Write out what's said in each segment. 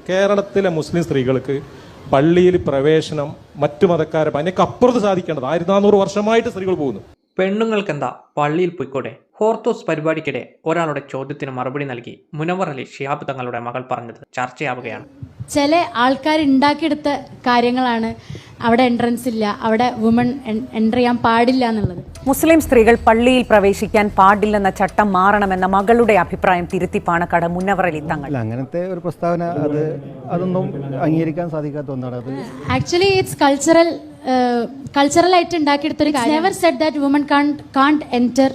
കേരളത്തിലെ മുസ്ലിം സ്ത്രീകൾക്ക് പള്ളിയിൽ പ്രവേശനം മറ്റു മതക്കാരെ അതിനൊക്കെ അപ്പുറത്ത് സാധിക്കേണ്ടത് 1400 വർഷമായിട്ട് സ്ത്രീകൾ പോകുന്നു. പെണ്ണുങ്ങൾക്കെന്താ പള്ളിയിൽ പോയിക്കൂടെ? ഹോർത്തോസ് പരിപാടിക്കിടെ ഒരാളുടെ ചോദ്യത്തിന് മറുപടി നൽകി മുനവർ അലി ശിഹാബ് തങ്ങളുടെ മകൾ പറഞ്ഞത് ചർച്ചയാവുകയാണ്. ചില ആൾക്കാർ ഉണ്ടാക്കിയെടുത്ത കാര്യങ്ങളാണ് അവിടെ എൻട്രൻസ് ഇല്ല, അവിടെ വുമൺ എൻ്റർ ചെയ്യാൻ പാടില്ല എന്നുള്ളത്. മുസ്ലിം സ്ത്രീകൾ പള്ളിയിൽ പ്രവേശിക്കാൻ പാടില്ലെന്ന ചട്ടം മാറണമെന്ന മകളുടെ അഭിപ്രായം തിരുത്തി പാണക്കാട് മുനവർ അലി തങ്ങൾ. അങ്ങനത്തെ ഒരു പ്രസ്താവന അതൊന്നും അംഗീകരിക്കാൻ സാധിക്കാത്ത ഒന്നാണ്. അത് ആക്ച്വലി ഇറ്റ്സ് കൾച്ചറലായിട്ട് ഉണ്ടാക്കിയെടുത്തൊരു കാര്യം. Never said that woman can't enter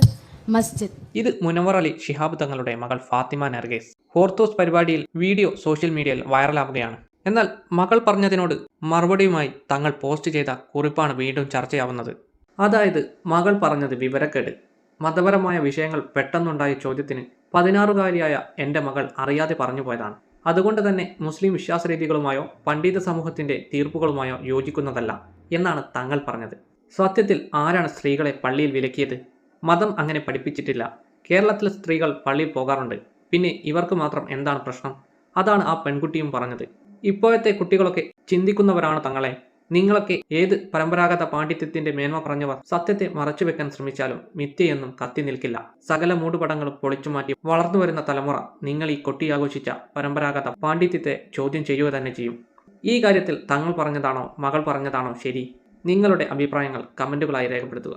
masjid. ഇത് മുനവർ അലി ശിഹാബ് തങ്ങളുടെ മകൾ ഫാത്തിമ നർഗീസ്. ഹോർത്തോസ് പരിപാടിയിൽ വീഡിയോ സോഷ്യൽ മീഡിയയിൽ വൈറലാവുകയാണ്. എന്നാൽ മകൾ പറഞ്ഞതിനോട് മറുപടിയുമായി തങ്ങൾ പോസ്റ്റ് ചെയ്ത കുറിപ്പാണ് വീണ്ടും ചർച്ചയാവുന്നത്. അതായത് മകൾ പറഞ്ഞത് വിവരക്കേട്. മതപരമായ വിഷയങ്ങൾ പെട്ടെന്നുണ്ടായ ചോദ്യത്തിന് 16-കാരിയായ എൻ്റെ മകൾ അറിയാതെ പറഞ്ഞു പോയതാണ്. അതുകൊണ്ട് തന്നെ മുസ്ലിം വിശ്വാസരീതികളുമായോ പണ്ഡിത സമൂഹത്തിൻ്റെ തീർപ്പുകളുമായോ യോജിക്കുന്നതല്ല എന്നാണ് തങ്ങൾ പറഞ്ഞത്. സത്യത്തിൽ ആരാണ് സ്ത്രീകളെ പള്ളിയിൽ വിലക്കിയത്? മതം അങ്ങനെ പഠിപ്പിച്ചിട്ടില്ല. കേരളത്തിലെ സ്ത്രീകൾ പള്ളിയിൽ പോകാറുണ്ട്. പിന്നെ ഇവർക്ക് മാത്രം എന്താണ് പ്രശ്നം? അതാണ് ആ പെൺകുട്ടിയും പറഞ്ഞത്. ഇപ്പോഴത്തെ കുട്ടികളൊക്കെ ചിന്തിക്കുന്നവരാണ് തങ്ങളെ. നിങ്ങളൊക്കെ ഏത് പരമ്പരാഗത പാണ്ഡിത്യത്തിന്റെ മേന്മ പറഞ്ഞവർ സത്യത്തെ മറച്ചുവെക്കാൻ ശ്രമിച്ചാലും മിഥ്യയൊന്നും കത്തി നിൽക്കില്ല. സകല മൂടുപടങ്ങളും പൊളിച്ചുമാറ്റി വളർന്നുവരുന്ന തലമുറ നിങ്ങൾ ഈ കൊട്ടിയാഘോഷിച്ച പരമ്പരാഗത പാണ്ഡിത്യത്തെ ചോദ്യം ചെയ്യുക തന്നെ ചെയ്യും. ഈ കാര്യത്തിൽ തങ്ങൾ പറഞ്ഞതാണോ മകൾ പറഞ്ഞതാണോ ശരി? നിങ്ങളുടെ അഭിപ്രായങ്ങൾ കമന്റുകളായി രേഖപ്പെടുത്തുക.